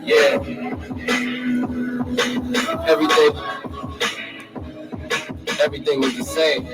Yeah. Everything is the same.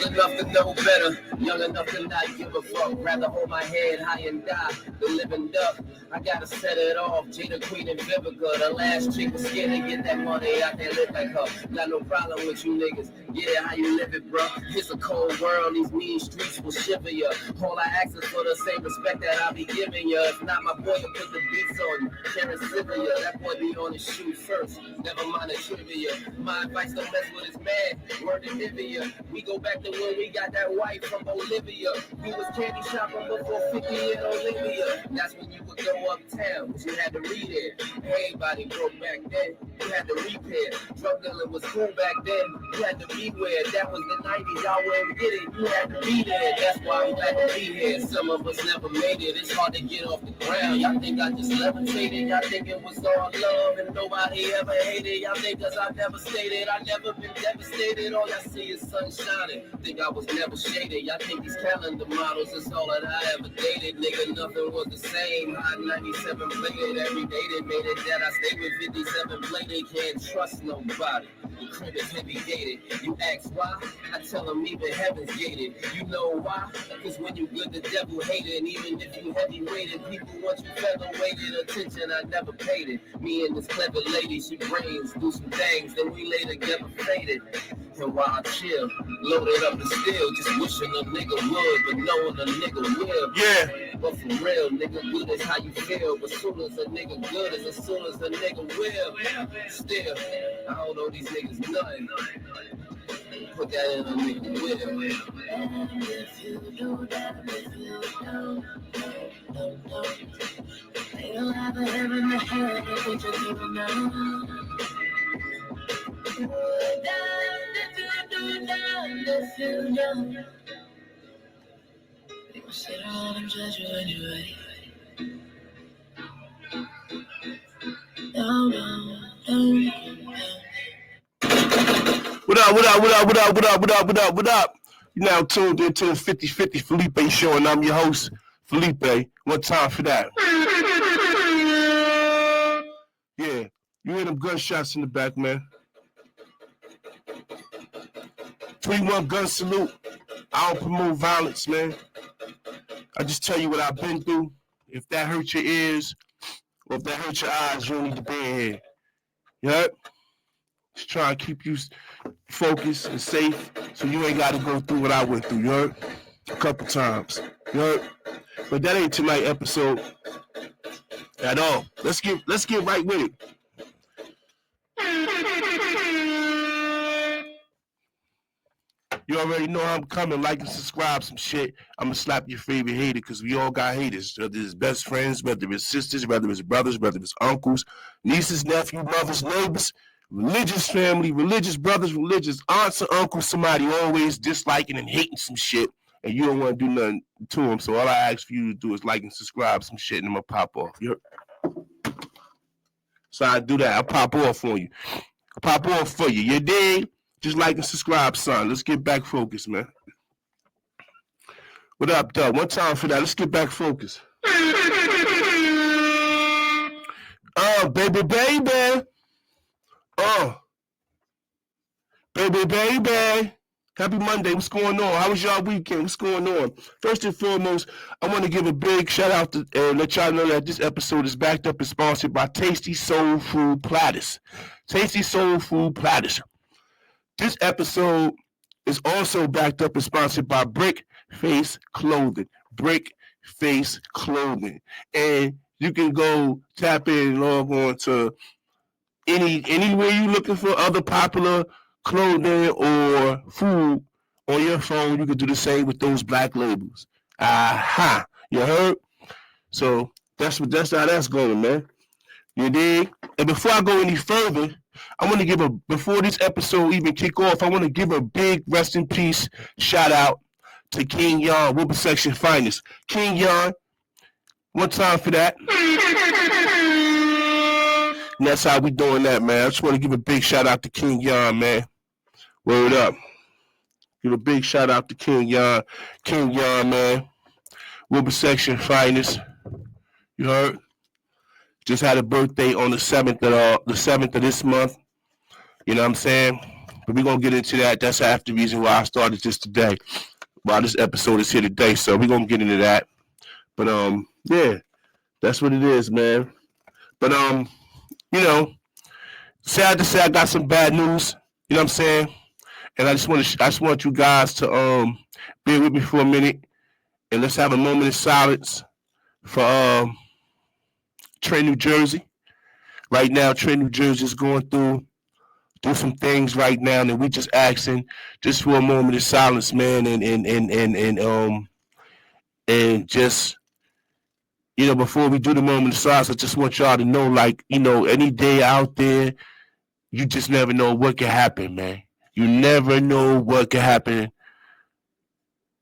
Enough to know better, young enough to not give a fuck. Rather hold my head high and die than live and duck. I gotta set it off. Jada Queen and Vivica, the last chick was scared to get that money. I can't live like her. Got no problem with you niggas. Yeah, how you live it, bro? It's a cold world. These mean streets will shiver ya. All I ask is for the same respect that I be giving ya. If not, my boy will put the beats on you. Karen Sylvia, that boy be on his shoe first. Never mind the trivia. My advice, don't mess with his man. Word to Nivea. We go back to when we got that white from Bolivia. We was candy shopping before 50 in Olivia. That's when you would go uptown, but you had to read it. Everybody broke back then. You had to repair. Drug dealing was cool back then. You had to beware. That was the 90s. Y'all wouldn't get it. You had to be there. That's why I'm glad to be here. Some of us never made it. It's hard to get off the ground. Y'all think I just levitated. Y'all think it was all love and nobody ever hated. Y'all think cause I never stated. I never been devastated. All y'all see is sun shining. Think I was never shaded. Y'all think these calendar models is all that I ever dated. Nigga, nothing was the same. Hot 97 played every day. They made it that I stayed with 57 played. They can't trust nobody. The crib is heavy gated. You ask why? I tell them even heaven's gated. You know why? Cause when you good, the devil hated. And even if you heavy weighted, people want you featherweighted. Attention, I never paid it. Me and this clever lady, she brains, do some things, then we lay together faded. And while I chill, loaded up and still, just wishing a nigga would, but knowing a nigga will. Yeah. But for real, nigga good is how you feel. But soon as a nigga good is as soon as a nigga will. Still, I don't know these niggas nothing. Put that in a nigga will. If you do that, if you don't. They don't have a heaven in the head, they just even know. If you don't, they gon' sit around and judge you anyway. No. What up? You now tuned into the 50-50 Felipe show, and I'm your host, Felipe. One time for that. Yeah, you hear them gunshots in the back, man. 3-1 gun salute. I don't promote violence, man. I just tell you what I've been through. If that hurts your ears, or if that hurts your eyes, you don't need to be in here. Yep. Just trying to keep you focused and safe so you ain't got to go through what I went through, you heard? A couple times, you heard? But that ain't tonight's episode at all. Let's get right with it. You already know I'm coming. Like and subscribe some shit. I'm going to slap your favorite hater because we all got haters. Whether it's best friends, whether it's sisters, whether it's brothers, whether it's uncles, nieces, nephews, mothers, neighbors, religious family, religious brothers, religious aunts or uncles, somebody always disliking and hating some shit, and you don't want to do nothing to them. So all I ask for you to do is like and subscribe some shit, and I'm going to pop off. So I do that. I'll pop off on you. I'll pop off for you. You dig? Just like and subscribe, son. Let's get back focused, man. What up, Doug? One time for that. Let's get back focused. Oh, baby. Oh. Baby. Happy Monday. What's going on? How was y'all weekend? What's going on? First and foremost, I want to give a big shout out to let y'all know that this episode is backed up and sponsored by Tasty Soul Food Platters. Tasty Soul Food Platters. This episode is also backed up and sponsored by Brick Face Clothing. Brick Face Clothing. And you can go tap in and log on to anywhere you're looking for other popular clothing or food on your phone. You can do the same with those black labels. Aha. You heard? So that's how that's going, man. You dig? And before I go any further, I want to give before this episode even kick off, I want to give a big rest in peace shout out to King Yon, Whooper Section Finest. King Yon, one time for that. And that's how we doing that, man. I just want to give a big shout out to King Yon, man. Word up. Give a big shout out to King Yon. King Yon, man. Wilbur Section finest. You heard? Just had a birthday on the seventh of this month. You know what I'm saying? But we're gonna get into that. That's half the reason why I started this today. Why this episode is here today. So we're gonna get into that. But yeah, that's what it is, man. But you know, sad to say I got some bad news. You know what I'm saying? And I just want you guys to bear with me for a minute and let's have a moment of silence for Trent, New Jersey. Right now, Trent, New Jersey is going through some things right now, and we just asking just for a moment of silence, man, and just before we do the moment of silence, I just want y'all to know, like, any day out there, you just never know what can happen, man. You never know what can happen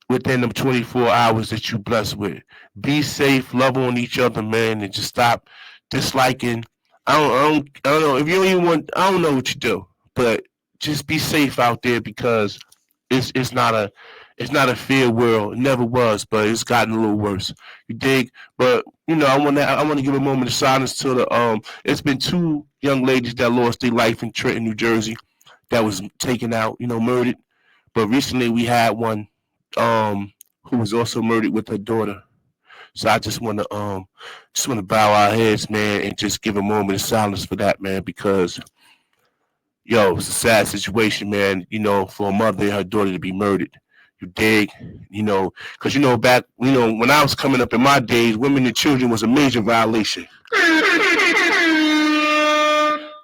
within them 24 hours that you blessed with. Be safe, love on each other, man, and just stop disliking. I don't know if you don't even want. I don't know what you do, but just be safe out there because it's not a fair world. It never was, but it's gotten a little worse. You dig? But I want to give a moment of silence to the It's been two young ladies that lost their life in Trenton, New Jersey, that was taken out, murdered. But recently we had one who was also murdered with her daughter. So I just want to bow our heads, man, and just give a moment of silence for that, man, because it's a sad situation, man. For a mother and her daughter to be murdered. You dig? Because back, when I was coming up in my days, women and children was a major violation.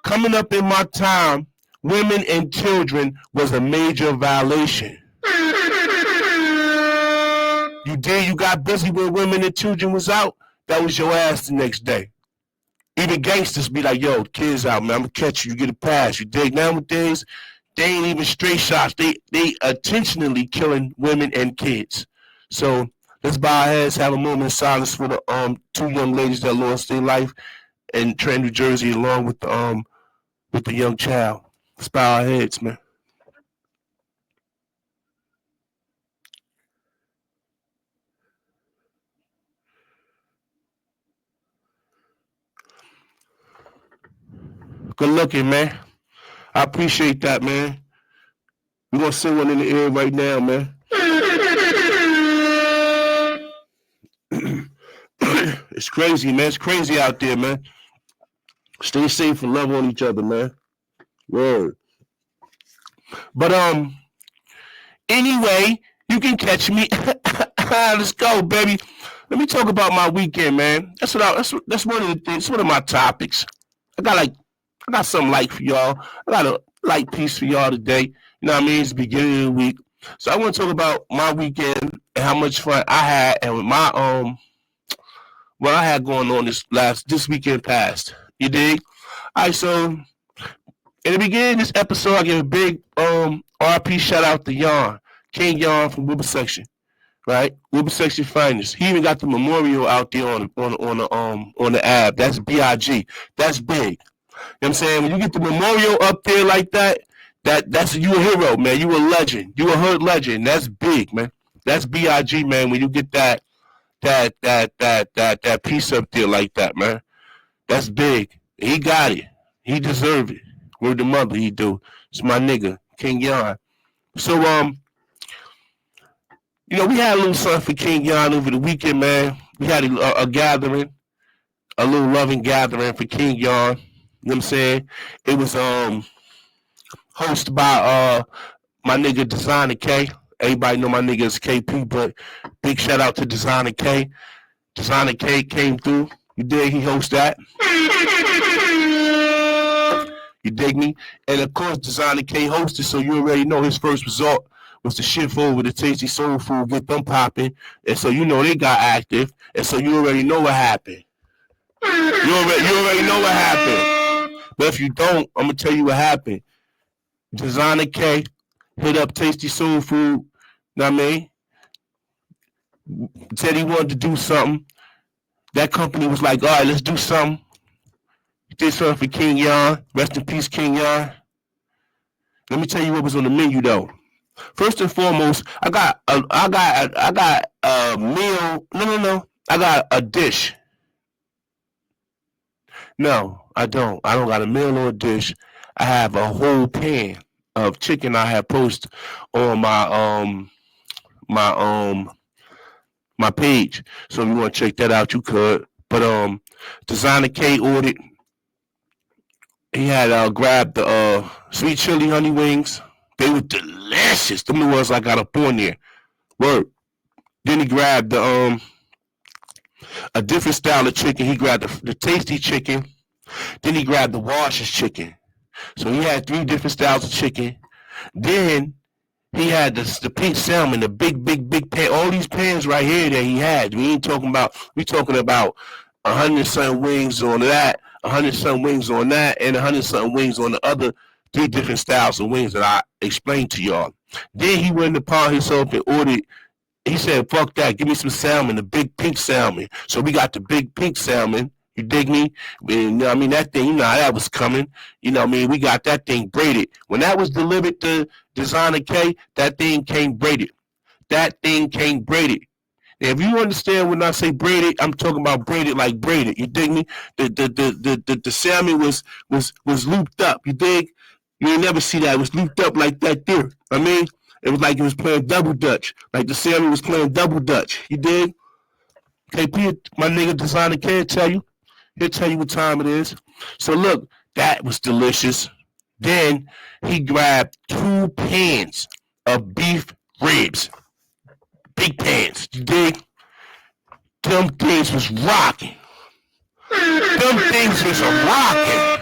Coming up in my time, women and children was a major violation. You did, you got busy when women and children was out, that was your ass the next day. Even gangsters be like, yo, kids out, man, I'm gonna catch you, you get a pass. You dig? Nowadays, they ain't even straight shots. They intentionally killing women and kids. So let's bow our heads, have a moment of silence for the two young ladies that lost their life in Trenton, New Jersey, along with the young child. Let's bow our heads, man. Good looking, man. I appreciate that, man. We're gonna sing one in the air right now, man. It's crazy, man. It's crazy out there, man. Stay safe and love on each other, man. Word. But anyway, you can catch me. Let's go, baby. Let me talk about my weekend, man. That's one of the things. It's one of my topics. I got something light for y'all. I got a light piece for y'all today. You know what I mean? It's the beginning of the week. So I want to talk about my weekend and how much fun I had and with my what I had going on this weekend past. You dig? All right, so in the beginning of this episode, I give a big R.I.P shout out to Yon, King Yon from Wilbur Section, right? Wilbur Section finest. He even got the memorial out there on the app. That's BIG. That's big. You know what I'm saying? When you get the memorial up there like that's you a hero, man. You a legend. You a hood legend. That's big, man. That's BIG, man. When you get that piece up there like that, man. That's big. He got it. He deserved it. Word the mother, he do. It's my nigga, King Yon. So we had a little something for King Yon over the weekend, man. We had a gathering, a little loving gathering for King Yon. You know what I'm saying? It was hosted by my nigga Designer K. Everybody know my nigga is KP, but big shout out to Designer K. Designer K came through. You dig? He hosts that. You dig me? And of course, Designer K hosted, so you already know his first result was to shift over to Tasty Soul Food, get them popping. And so they got active. And so you already know what happened. You already know what happened. But if you don't, I'm going to tell you what happened. Designer K hit up Tasty Soul Food. Know what I mean? Said he wanted to do something. That company was like, all right, let's do something. He did something for King Yon. Rest in peace, King Yon. Let me tell you what was on the menu, though. First and foremost, I got a meal. No. I got a dish. No, I don't. I don't got a meal or a dish. I have a whole pan of chicken. I have posted on my my page. So if you want to check that out, you could. But Designer K ordered. He had grabbed the sweet chili honey wings. They were delicious. Them the ones I got up on there. Word. Then he grabbed a different style of chicken. He grabbed the tasty chicken. Then he grabbed the Wash's chicken. So he had three different styles of chicken. Then he had the pink salmon, the big pan. All these pans right here that he had. We ain't talking about. We talking about 100 something wings on that, 100 something wings on that, and 100 something wings on the other three different styles of wings that I explained to y'all. Then he went upon himself and ordered. He said, "Fuck that! Give me some salmon, the big pink salmon." So we got the big pink salmon. You dig me? You know, I mean, that thing, you know how that was coming. You know, I mean, we got that thing braided. When that was delivered to Designer K, that thing came braided. That thing came braided. Now, if you understand when I say braided, I'm talking about braided like braided. You dig me? The salmon was looped up. You dig? You ain't never see that. It was looped up like that there. I mean, it was like it was playing double dutch. Like the salmon was playing double dutch. You dig? KP, my nigga Designer K tell you. He'll tell you what time it is. So look, that was delicious. Then he grabbed 2 pans of beef ribs. Big pans. You dig? Them things was rocking. Them things was rocking.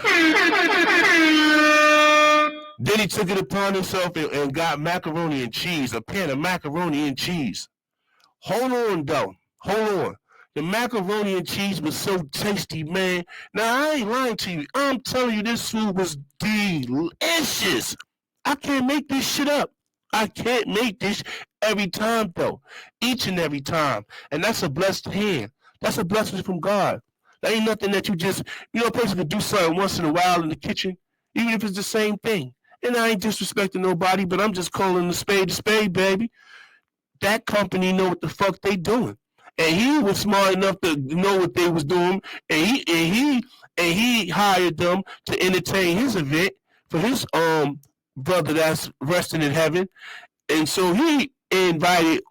Then he took it upon himself and got macaroni and cheese, a pan of macaroni and cheese. Hold on, though. Hold on. The macaroni and cheese was so tasty, man. Now, I ain't lying to you. I'm telling you, this food was delicious. I can't make this shit up. I can't make this every time, though. Each and every time. And that's a blessed hand. That's a blessing from God. That ain't nothing that you just, a person can do something once in a while in the kitchen, even if it's the same thing. And I ain't disrespecting nobody, but I'm just calling a spade, baby. That company know what the fuck they doing. And he was smart enough to know what they was doing, and he hired them to entertain his event for his brother that's resting in heaven. And so he invited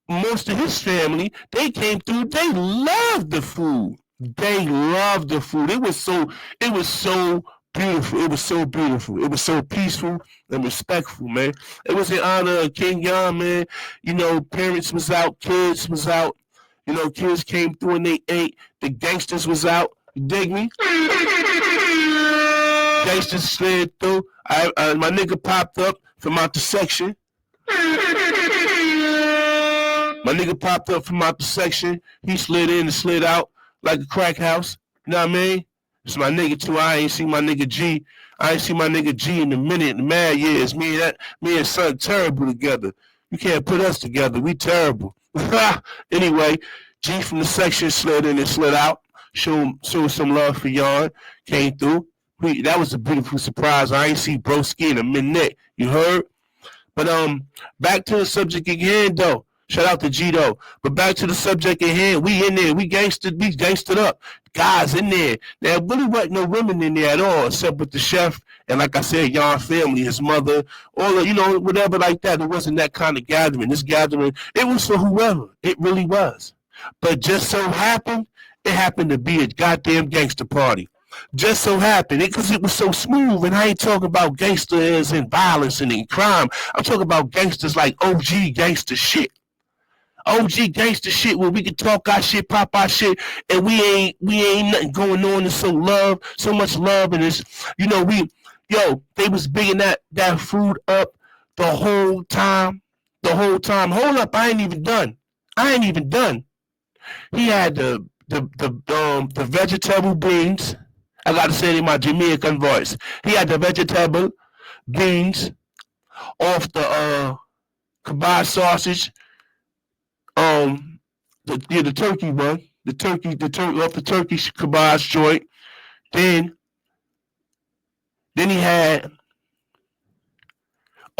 most of his family. They came through. They loved the food. They loved the food. It was so beautiful. It was so beautiful. It was so peaceful and respectful, man. It was in honor of King Yon, man. Parents was out, kids was out. Kids came through and they ate. The gangsters was out. You dig me? Gangsters slid through. My nigga popped up from out the section. He slid in and slid out like a crack house. You know what I mean? It's my nigga too. I ain't seen my nigga G. I ain't seen my nigga G in a minute. In the mad years. Me and son terrible together. You can't put us together. We terrible. Anyway, G from the section slid in and slid out. Showed some love for Yon. Came through. That was a beautiful surprise. I ain't see Broski in a minute. You heard? But back to the subject again, though. Shout out to G though. But back to the subject at hand. We in there. We gangstered up. Guys in there. There really wasn't no women in there at all, except with the chef and, like I said, Yon family, his mother, all whatever like that. It wasn't that kind of gathering. This gathering, it was for whoever. It really was. But just so happened, it happened to be a goddamn gangster party. Just so happened, because it was so smooth, and I ain't talking about gangsters and violence and in crime. I'm talking about gangsters like OG gangster shit. OG gangster shit where we can talk our shit, pop our shit, and we ain't nothing going on. There's so much love, and it's they was bigging that food up the whole time. Hold up, I ain't even done. He had the vegetable beans. I gotta say it in my Jamaican voice. He had the vegetable beans off the kebab sausage. The turkey one, the turkey off the turkey kebab joint. Then he had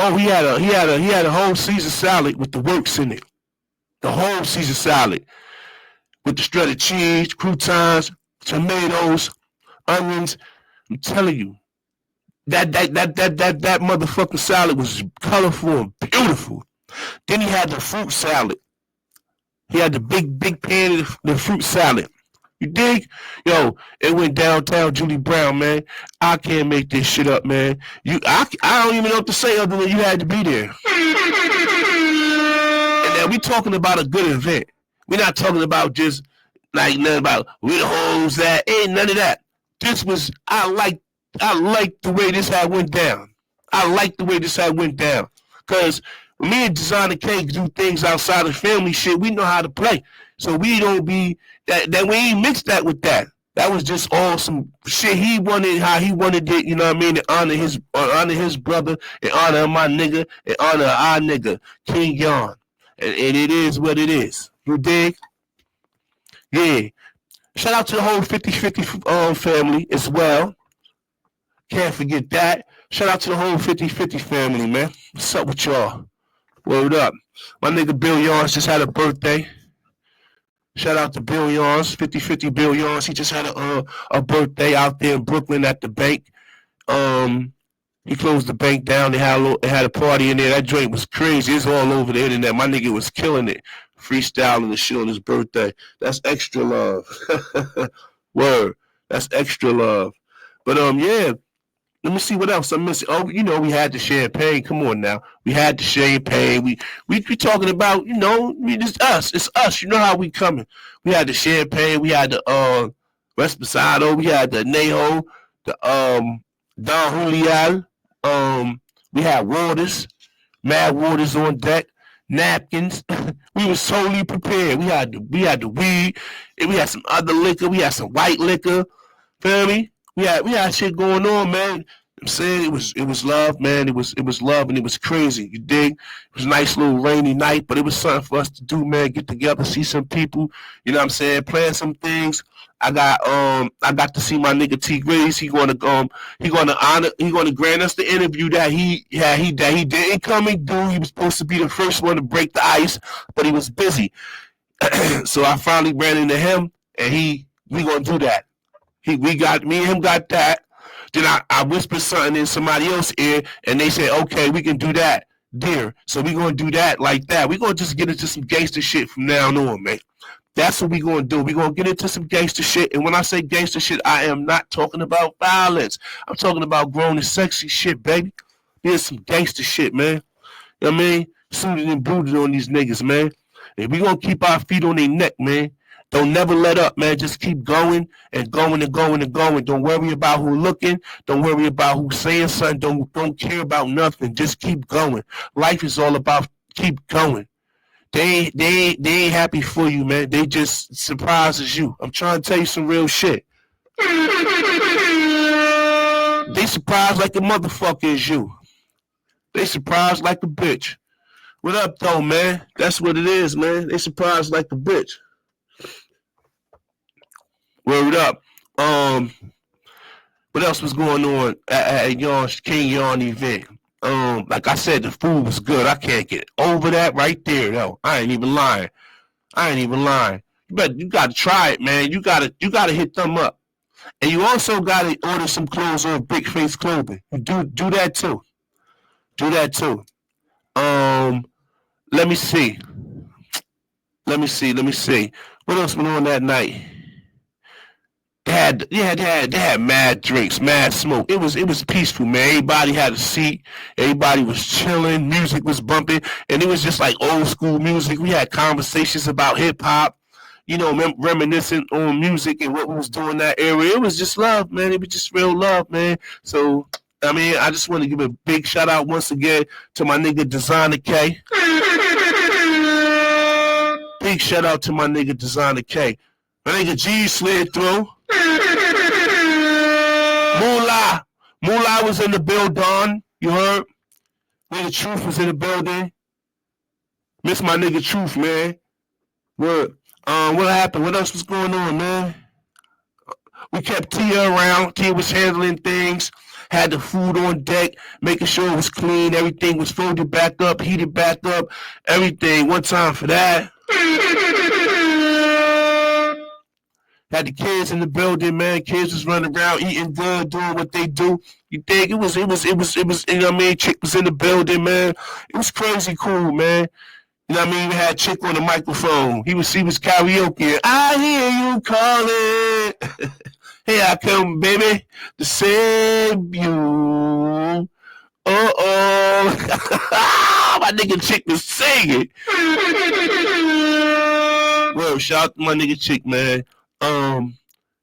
Oh, he had a whole Caesar salad with the works in it. The whole Caesar salad with the shredded cheese, croutons, tomatoes, onions. I'm telling you, that motherfucking salad was colorful and beautiful. Then he had the fruit salad. He had the big pan of the fruit salad. You dig? Yo, it went downtown Julie Brown, man. I can't make this shit up, man. I don't even know what to say other than you had to be there. And then we talking about a good event. We're not talking about just like nothing about where the hoes that. Ain't none of that. This was I like the way this had went down. I like the way this had went down. Cause me and Designer K do things outside of family shit. We know how to play. So we don't be that we ain't mixed that with that. That was just all some shit he wanted, how he wanted it, you know what I mean, to honor his brother, and honor my nigga, and honor our nigga, King Yon. And it is what it is. You dig? Yeah. Shout out to the whole 50-50 family as well. Can't forget that. Shout out to the whole 50-50 family, man. What's up with y'all? Word up. My nigga Bill Yons just had a birthday. Shout out to Bill Yons, 50-50 Bill Yons. He just had a birthday out there in Brooklyn at the bank. He closed the bank down. They had a party in there. That joint was crazy. It's all over the internet. My nigga was killing it, freestyling the shit on his birthday. That's extra love. Word. That's extra love. But yeah. Let me see what else I'm missing. Oh, we had the champagne. Come on now. We had the champagne. We talking about, it's us. It's us. You know how we coming. We had the champagne. We had the Resposado. We had the Neho, the Don Julian. We had waters, mad waters on deck, napkins. We was totally prepared. We had the weed, and we had some other liquor. We had some white liquor. Feel me? We had shit going on, man. I'm saying it was love, man. It was love, and it was crazy. You dig? It was a nice little rainy night, but it was something for us to do, man. Get together, see some people. You know what I'm saying? Plan some things. I got to see my nigga T Grace. He gonna grant us the interview that he didn't come and do. He was supposed to be the first one to break the ice, but he was busy. So I finally ran into him, and we gonna do that. Me and him got that. Then I whispered something in somebody else's ear, and they said, okay, we can do that, dear. So we gonna do that like that. We gonna just get into some gangster shit from now on, man. That's what we gonna do. We gonna get into some gangster shit. And when I say gangster shit, I am not talking about violence. I'm talking about grown and sexy shit, baby. There's some gangster shit, man. You know what I mean? Suited and booted on these niggas, man. And we gonna keep our feet on their neck, man. Don't never let up, man. Just keep going and going and going and going. Don't worry about who looking. Don't worry about who saying something. Don't care about nothing. Just keep going. Life is all about keep going. They ain't happy for you, man. They just surprises you. I'm trying to tell you some real shit. They surprised like a motherfucker is you. They surprised like a bitch. What up, though, man? That's what it is, man. They surprised like a bitch. Word up. What else was going on at King Yon event? Like I said, the food was good. I can't get over that right there, though. I ain't even lying. You gotta try it, man. You gotta hit them up. And you also gotta order some clothes on Big Face Clothing. Do that too. Let me see. What else went on that night? They had mad drinks, mad smoke. It was peaceful, man. Everybody had a seat. Everybody was chilling. Music was bumping, and it was just like old school music. We had conversations about hip hop, reminiscing on music and what we was doing that area. It was just love, man. It was just real love, man. So I mean, I just want to give a big shout out once again to my nigga Designer K. Big shout out to my nigga Designer K. My nigga G slid through. Moolah was in the building. You heard? Nigga Truth was in the building. Miss my nigga Truth, man. What happened? What else was going on, man? We kept Tia around. Tia was handling things. had the food on deck, making sure it was clean, everything was folded back up, heated back up, everything. One time for that. Had the kids in the building, man. Kids was running around, eating good, doing what they do. You think it was, you know what I mean? Chick was in the building, man. It was crazy cool, man. You know what I mean? We had Chick on the microphone. He was karaoke. I hear you calling. Here I come, baby, to save you. Uh-oh. My nigga Chick was singing. Well, shout out to my nigga Chick, man.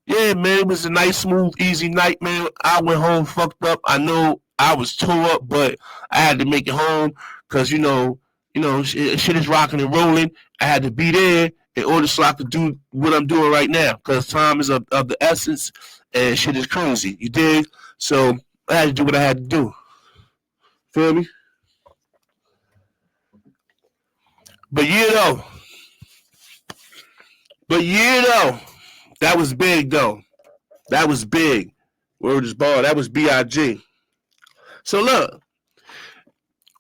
Yeah, man, it was a nice, smooth, easy night, man. I went home fucked up. I know I was tore up, but I had to make it home because, shit is rocking and rolling. I had to be there in order so I could do what I'm doing right now because time is of the essence and shit is crazy. You dig? So I had to do what I had to do. Feel me? But yeah, though, that was big, though. That was big. Word is ball. That was B.I.G. So look,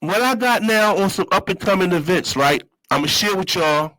what I got now on some up and coming events, right? I'm gonna share with y'all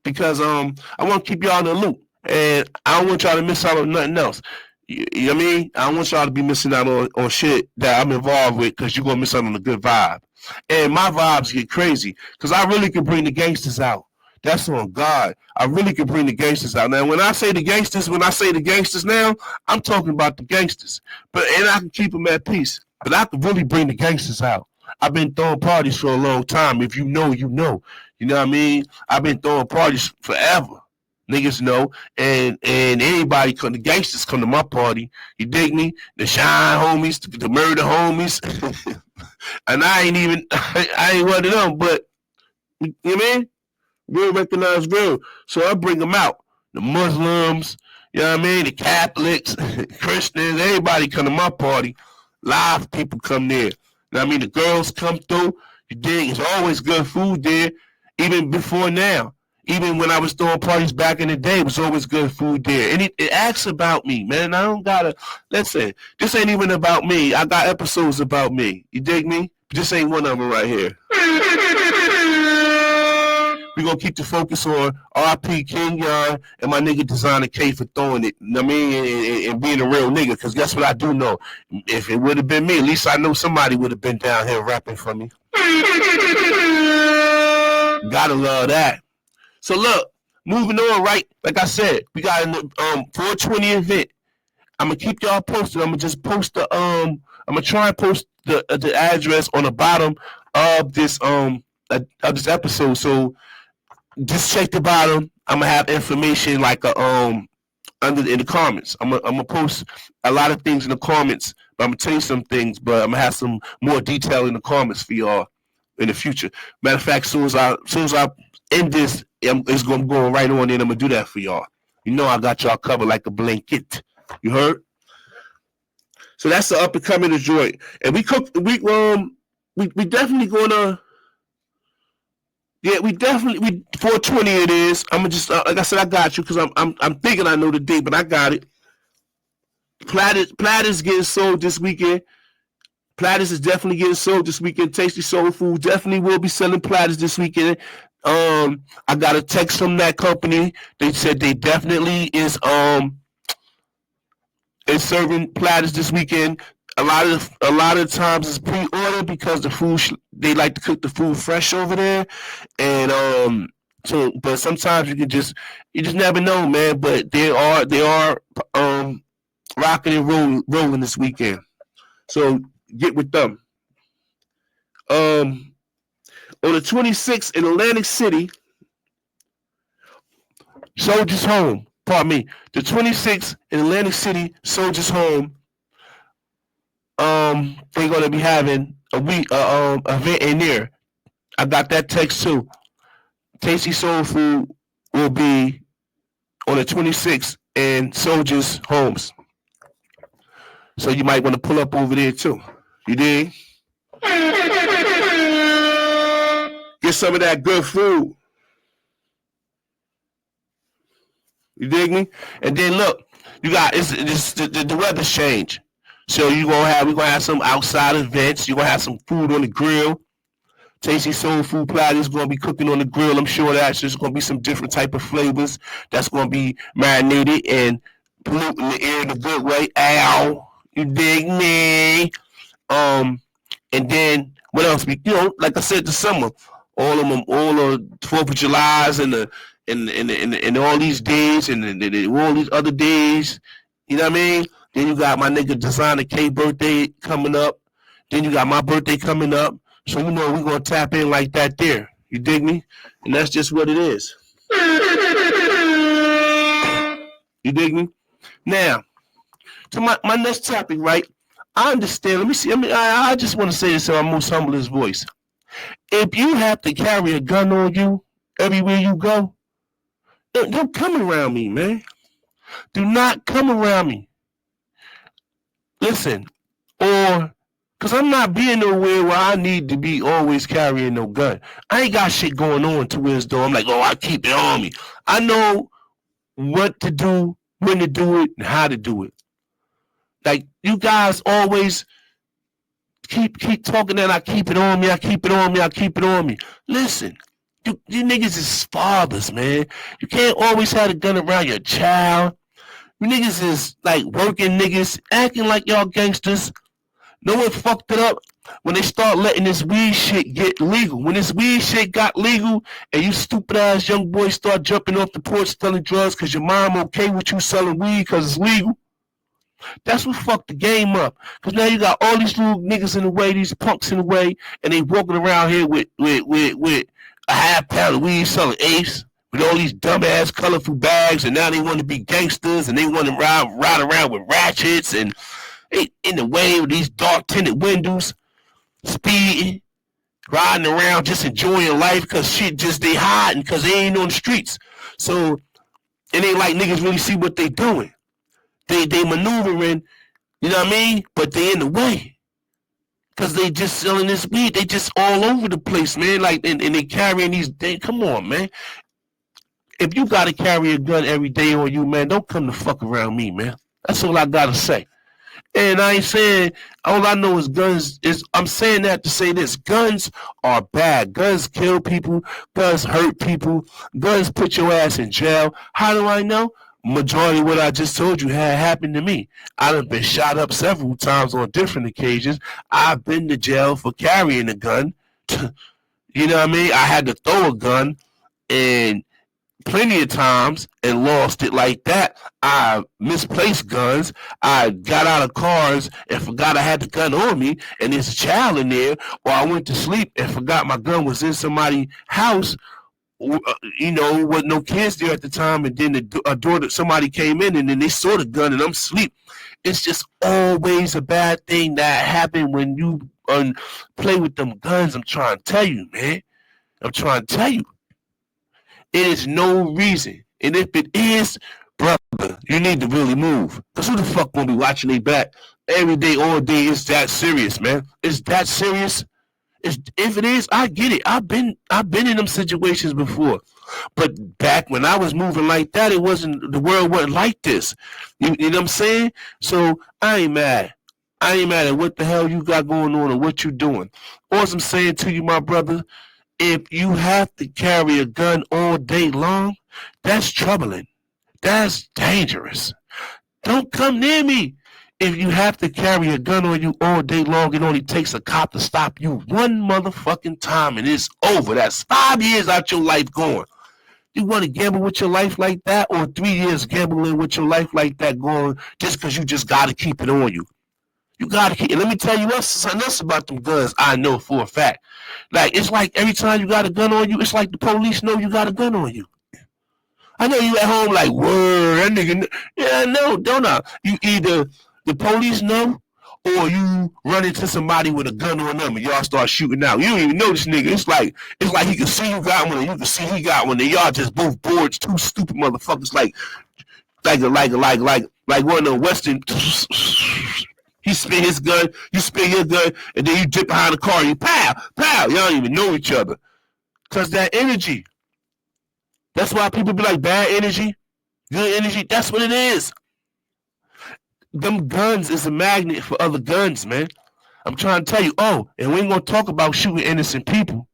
because I want to keep y'all in the loop, and I don't want y'all to miss out on nothing else. You know what I mean? I don't want y'all to be missing out on shit that I'm involved with because you're gonna miss out on a good vibe. And my vibes get crazy because I really can bring the gangsters out. That's on God. I really can bring the gangsters out. Now, when I say the gangsters now, I'm talking about the gangsters. And I can keep them at peace. But I can really bring the gangsters out. I've been throwing parties for a long time. If you know, you know. You know what I mean? I've been throwing parties forever. Niggas know. And anybody the gangsters come to my party. You dig me? The Shine homies, the Murder homies. And I ain't one of them, but you know what I mean? Real recognize real. So I bring them out. The Muslims, you know what I mean? The Catholics, Christians, everybody come to my party. Live people come there. You know what I mean? The girls come through. You dig? It's always good food there. Even before now. Even when I was throwing parties back in the day, it was always good food there. And it asks about me, man. I don't gotta, listen, this ain't even about me. I got episodes about me. You dig me? This ain't one of them right here. We're going to keep the focus on R.I.P King Yon and my nigga Designer K for throwing it, you know what I mean, and being a real nigga, because guess what I do know? If it would have been me, at least I know somebody would have been down here rapping for me. Gotta love that. So look, moving on, right? Like I said, we got an 420 event. I'm going to keep y'all posted. I'm going to just post I'm going to try and post the address on the bottom of this episode. So just check the bottom. I'm gonna have information like under in the comments. I'm gonna post a lot of things in the comments, but I'm gonna tell you some things. But I'm gonna have some more detail in the comments for y'all in the future. Matter of fact, as soon as I end this, it's gonna go right on in. I'm gonna do that for y'all. You know I got y'all covered like a blanket. You heard? So that's the up and coming joint, and we definitely gonna. Yeah, we 420 it is. I'm gonna just like I said, I got you because I'm thinking I know the date, but I got it. Platters getting sold this weekend. Platters is definitely getting sold this weekend. Tasty Soul Food definitely will be selling platters this weekend. I got a text from that company. They said they definitely is serving platters this weekend. A lot of times it's pre-order because the food they like to cook the food fresh over there, and but sometimes you just never know, man. But they are rocking and rolling this weekend, so get with them. On the 26th in Atlantic City, Soldiers Home. Pardon me. The 26th in Atlantic City, Soldiers Home. They're gonna be having a event in there. I got that text too. Tasty Soul Food will be on the 26th in Soldiers Homes. So you might want to pull up over there too. You dig? Get some of that good food. You dig me? And then look, you got the weather's changed. So we're gonna have some outside events. You're gonna have some food on the grill. Tasty soul food platters gonna be cooking on the grill. I'm sure that's just gonna be some different type of flavors that's gonna be marinated and polluting the air in a good way. Ow, you dig me? And then what else? Like I said, the summer, all of them, all the 4th of July's and all these days and all these other days. You know what I mean? Then you got my nigga Designer K birthday coming up. Then you got my birthday coming up. So we're gonna tap in like that there. You dig me? And that's just what it is. You dig me? Now, to my next topic, right? I understand. Let me see. I just want to say this in my most humblest voice. If you have to carry a gun on you everywhere you go, don't come around me, man. Do not come around me. Listen, or because I'm not being nowhere where I need to be always carrying no gun. I ain't got shit going on to where though I'm like, oh, I keep it on me. I know what to do, when to do it, and how to do it. Like, you guys always keep talking that I keep it on me, I keep it on me, I keep it on me. Listen, you niggas is fathers, man. You can't always have a gun around your child. You niggas is like working niggas, acting like y'all gangsters. No one fucked it up when they start letting this weed shit get legal. When this weed shit got legal and you stupid ass young boys start jumping off the porch selling drugs because your mom okay with you selling weed because it's legal. That's what fucked the game up. Because now you got all these little niggas in the way, these punks in the way, and they walking around here with a half pound of weed selling apes with all these dumbass colorful bags, and now they want to be gangsters and they want to ride around with ratchets and in the way with these dark tinted windows, speeding, riding around, just enjoying life because shit just they hiding because they ain't on the streets. So it ain't like niggas really see what they doing. They maneuvering, you know what I mean? But they in the way because they just selling this weed. They just all over the place, man. Like and they carrying these. Come on, man. If you gotta carry a gun every day on you, man, don't come the fuck around me, man. That's all I gotta say. And I ain't saying, all I know is guns. I'm saying that to say this. Guns are bad. Guns kill people. Guns hurt people. Guns put your ass in jail. How do I know? Majority of what I just told you had happened to me. I've been shot up several times on different occasions. I've been to jail for carrying a gun. You know what I mean? I had to throw a gun and plenty of times and lost it like that. I misplaced guns. I got out of cars and forgot I had the gun on me, and there's a child in there, or I went to sleep and forgot my gun was in somebody's house. With no kids there at the time, and then a daughter, somebody came in and then they saw the gun and I'm asleep. It's just always a bad thing that happen when you play with them guns. I'm trying to tell you, man. I'm trying to tell you. It is no reason. And if it is, brother, you need to really move. Because who the fuck gonna be watching they back every day, all day? It's that serious, man. It's that serious. If it is, I get it. I've been in them situations before. But back when I was moving like that, the world wasn't like this. You know what I'm saying? So I ain't mad. I ain't mad at what the hell you got going on or what you doing. All I'm saying to you, my brother, if you have to carry a gun all day long, that's troubling. That's dangerous. Don't come near me. If you have to carry a gun on you all day long, it only takes a cop to stop you one motherfucking time and it's over. That's 5 years out your life gone. You want to gamble with your life like that, or 3 years gambling with your life like that going just because you just got to keep it on you? You got to keep it. Let me tell you something else about them guns I know for a fact. Like, it's like every time you got a gun on you, it's like the police know you got a gun on you. I know you at home like, word, that nigga. Yeah, no, don't I? You either the police know, or you run into somebody with a gun on them and y'all start shooting out. You don't even know this nigga. It's like he can see you got one and you can see he got one. And y'all just both bored, two stupid motherfuckers like one of the Western. He spin his gun, you spin your gun, and then you dip behind the car and you pow, pow. Y'all don't even know each other. Cause that energy. That's why people be like bad energy, good energy. That's what it is. them guns is a magnet for other guns, man. I'm trying to tell you. Oh, and we ain't gonna talk about shooting innocent people,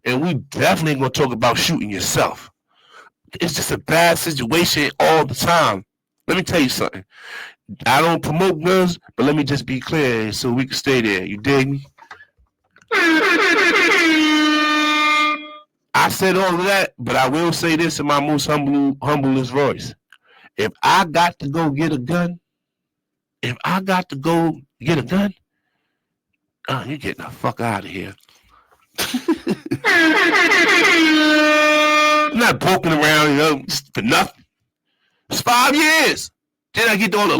and we definitely ain't gonna talk about shooting yourself. It's just a bad situation all the time. Let me tell you something. I don't promote guns, but let me just be clear so we can stay there. You dig me? I said all of that, but I will say this in my most humblest voice. If I got to go get a gun, oh, you're getting the fuck out of here. I'm not poking around, just for nothing. It's 5 years. Then I get all the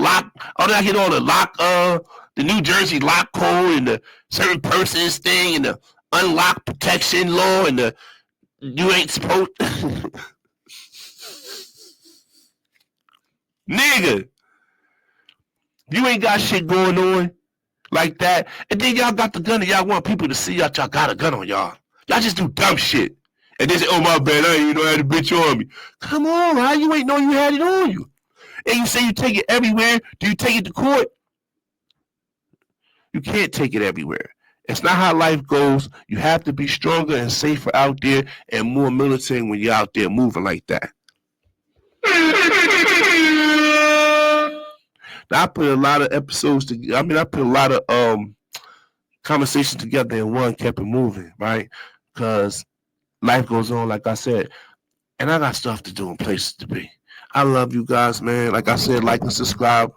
the New Jersey lock code and the certain persons thing and the unlock protection law and the you ain't supposed nigga. You ain't got shit going on like that. And then y'all got the gun and y'all want people to see y'all got a gun on y'all. Y'all just do dumb shit. And they say, oh my bad, I ain't even know I had a bitch on me. Come on, how you ain't know you had it on you? And you say you take it everywhere. Do you take it to court? You can't take it everywhere. It's not how life goes. You have to be stronger and safer out there and more militant when you're out there moving like that. Now, I put a lot of episodes together. I mean, I put a lot of conversations together in one, kept it moving, right? Because life goes on, like I said, and I got stuff to do and places to be. I love you guys, man. Like I said, like and subscribe.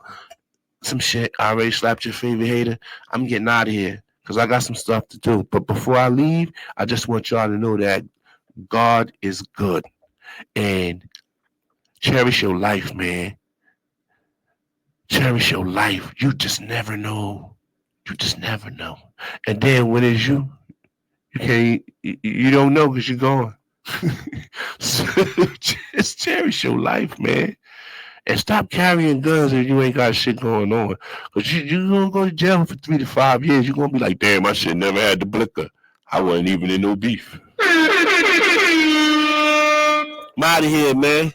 Some shit. I already slapped your favorite hater. I'm getting out of here because I got some stuff to do. But before I leave, I just want y'all to know that God is good. And cherish your life, man. Cherish your life. You just never know. You just never know. And then when it's you don't know because you're gone. So just cherish your life, man. And stop carrying guns if you ain't got shit going on. Because you're going to go to jail for 3 to 5 years. You're going to be like, damn, I should never had the blicker. I wasn't even in no beef. I'm out of here, man.